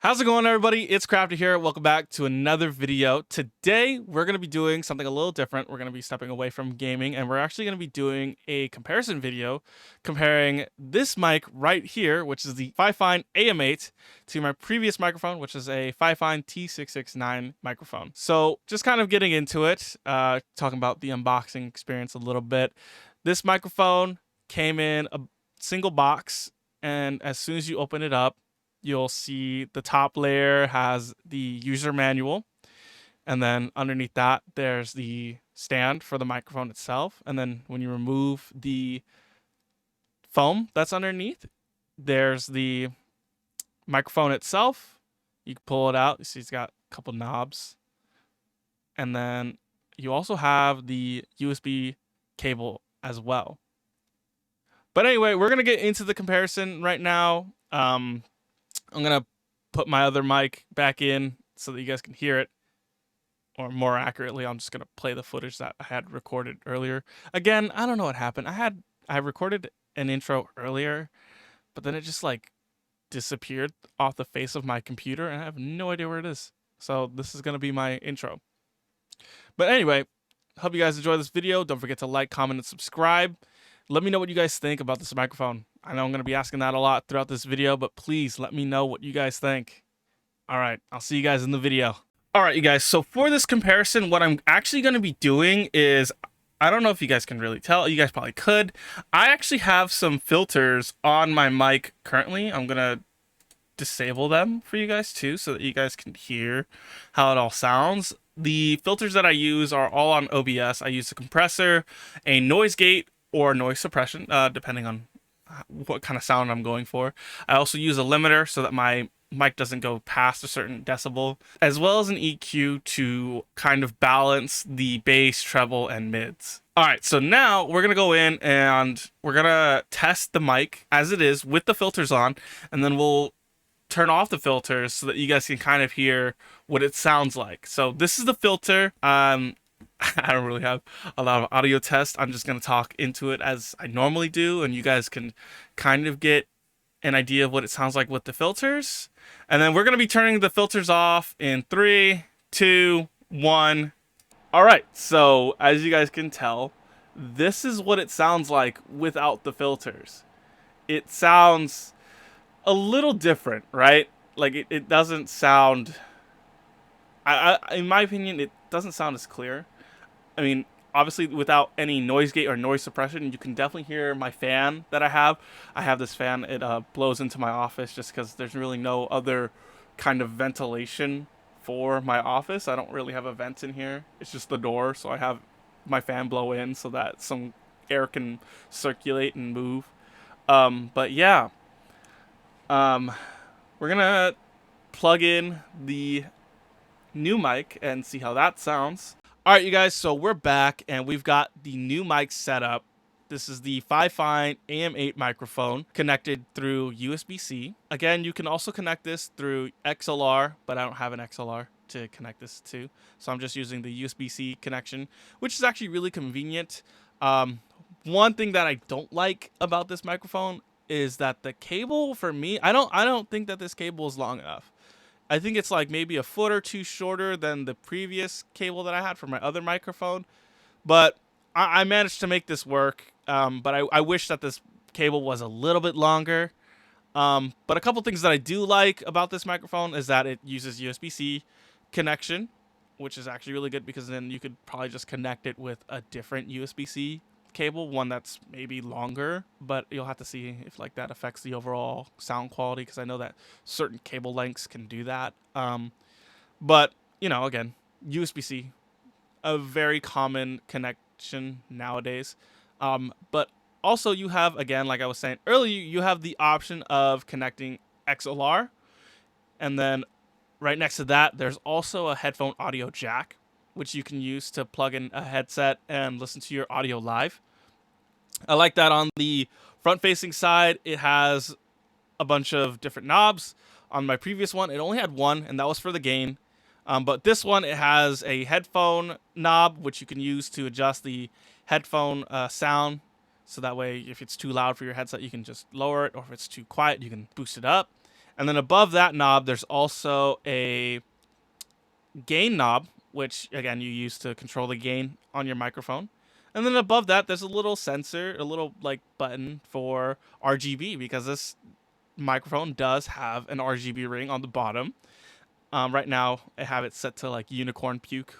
How's it going, everybody? It's Crafty here. Welcome back to another video. Today, we're going to be doing something a little different. We're going to be stepping away from gaming, and we're actually going to be doing a comparison video comparing this mic right here, which is the Fifine Am8, to my previous microphone, which is a Fifine T669 microphone. So just kind of getting into it, talking about the unboxing experience a little bit. This microphone came in a single box, and as soon as you open it up, you'll see the top layer has the user manual, and then underneath that there's the stand for the microphone itself. And then when you remove the foam that's underneath, there's the microphone itself. You can pull it out. You see it's got a couple knobs, and then you also have the USB cable as well. But anyway, we're gonna get into the comparison right now. I'm going to put my other mic back in so that you guys can hear it. Or more accurately, I'm just going to play the footage that I had recorded earlier. Again, I don't know what happened. I recorded an intro earlier, but then it just like disappeared off the face of my computer, and I have no idea where it is. So this is going to be my intro. But anyway, hope you guys enjoy this video. Don't forget to like, comment, and subscribe. Let me know what you guys think about this microphone. I know I'm going to be asking that a lot throughout this video, but please let me know what you guys think. All right, I'll see you guys in the video. All right, you guys, so for this comparison, what I'm actually going to be doing is, I don't know if you guys can really tell, you guys probably could. I actually have some filters on my mic currently. I'm going to disable them for you guys too, so that you guys can hear how it all sounds. The filters that I use are all on OBS. I use a compressor, a noise gate, or noise suppression, depending on what kind of sound I'm going for. I also use a limiter so that my mic doesn't go past a certain decibel, as well as an EQ to kind of balance the bass, treble, and mids. All right, so now we're gonna go in and we're gonna test the mic as it is with the filters on, and then we'll turn off the filters so that you guys can kind of hear what it sounds like. So this is the filter. I don't really have a lot of audio tests. I'm just going to talk into it as I normally do, and you guys can kind of get an idea of what it sounds like with the filters. And then we're going to be turning the filters off in 3, 2, 1. All right, so as you guys can tell, this is what it sounds like without the filters. It sounds a little different, right? Like it doesn't sound, in my opinion, it doesn't sound as clear. I mean, obviously, without any noise gate or noise suppression, you can definitely hear my fan that I have. I have this fan. It blows into my office just because there's really no other kind of ventilation for my office. I don't really have a vent in here. It's just the door, so I have my fan blow in so that some air can circulate and move. But yeah, we're going to plug in the new mic and see how that sounds. All right, you guys, so we're back, and we've got the new mic set up. This is the Fifine Am8 microphone connected through USB-C. Again, you can also connect this through XLR, but I don't have an XLR to connect this to, so I'm just using the USB-C connection, which is actually really convenient. One thing that I don't like about this microphone is that the cable, for me, I don't think that this cable is long enough. I think it's like maybe a foot or two shorter than the previous cable that I had for my other microphone. But I managed to make this work. But I wish that this cable was a little bit longer. But a couple things that I do like about this microphone is that it uses USB-C connection, which is actually really good because then you could probably just connect it with a different USB-C cable, one that's maybe longer, but you'll have to see if like that affects the overall sound quality, because I know that certain cable lengths can do that. But you know, again, USB-C, a very common connection nowadays. But also you have, again, like I was saying earlier, you have the option of connecting XLR, and then right next to that there's also a headphone audio jack, which you can use to plug in a headset and listen to your audio live. I like that on the front-facing side, it has a bunch of different knobs. On my previous one, it only had one, and that was for the gain. But this one, it has a headphone knob, which you can use to adjust the headphone sound. So that way, if it's too loud for your headset, you can just lower it, or if it's too quiet, you can boost it up. And then above that knob, there's also a gain knob, which again you use to control the gain on your microphone. And then above that, there's a little sensor, a little like button for RGB, because this microphone does have an RGB ring on the bottom. Right now, I have it set to like unicorn puke.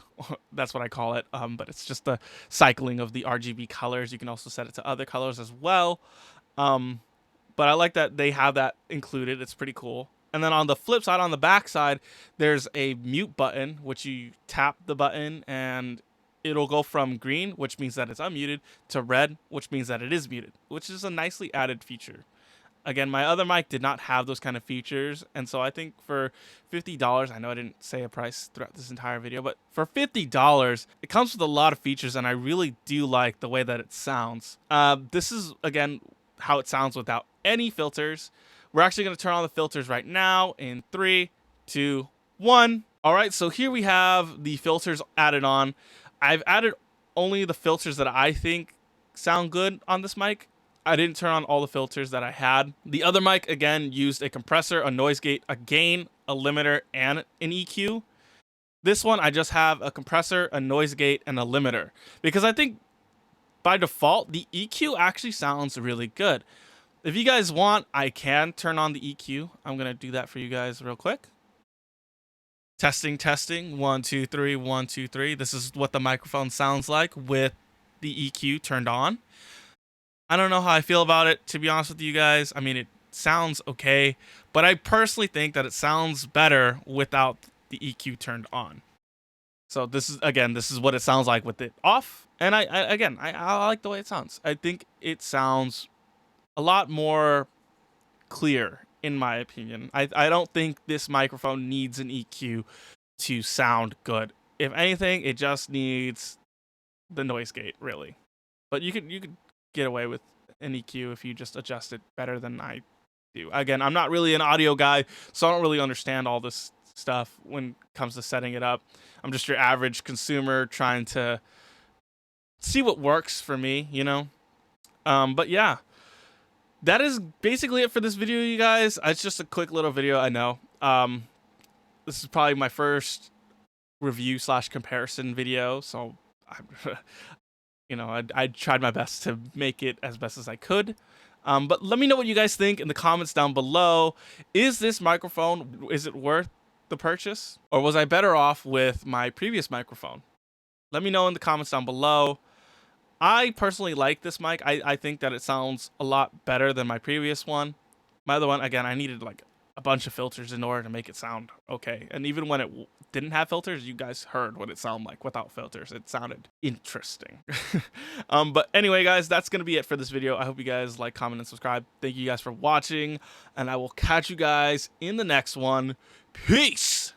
That's what I call it. But it's just the cycling of the RGB colors. You can also set it to other colors as well. But I like that they have that included. It's pretty cool. And then on the flip side, on the back side, there's a mute button, which you tap the button and it'll go from green, which means that it's unmuted, to red, which means that it is muted, which is a nicely added feature. Again, my other mic did not have those kind of features, and so I think for $50, I know I didn't say a price throughout this entire video, but for $50, it comes with a lot of features, and I really do like the way that it sounds. This is, again, how it sounds without any filters. We're actually going to turn on the filters right now in 3, 2, 1. All right, so here we have the filters added on. I've added only the filters that I think sound good on this mic. I didn't turn on all the filters that I had. The other mic, again, used a compressor, a noise gate, a gain, a limiter, and an EQ. This one, I just have a compressor, a noise gate, and a limiter, because I think by default, the EQ actually sounds really good. If you guys want, I can turn on the EQ. I'm going to do that for you guys real quick. Testing, testing. 1, 2, 3, 1, 2, 3. This is what the microphone sounds like with the EQ turned on. I don't know how I feel about it, to be honest with you guys. I mean, it sounds okay, but I personally think that it sounds better without the EQ turned on. So this is what it sounds like with it off. And I like the way it sounds. I think it sounds a lot more clear, in my opinion. I don't think this microphone needs an EQ to sound good. If anything, it just needs the noise gate, really. But you could get away with an EQ if you just adjust it better than I do. Again, I'm not really an audio guy, so I don't really understand all this stuff when it comes to setting it up. I'm just your average consumer trying to see what works for me, you know? But yeah, that is basically it for this video, you guys. It's just a quick little video, I know. This is probably my first review / comparison video, so I tried my best to make it as best as I could. But let me know what you guys think in the comments down below. Is this microphone, is it worth the purchase? Or was I better off with my previous microphone? Let me know in the comments down below. I personally like this mic. I think that it sounds a lot better than my previous one. My other one, again, I needed like a bunch of filters in order to make it sound okay. And even when it didn't have filters, you guys heard what it sounded like without filters. It sounded interesting. But anyway, guys, that's going to be it for this video. I hope you guys like, comment, and subscribe. Thank you guys for watching, and I will catch you guys in the next one. Peace!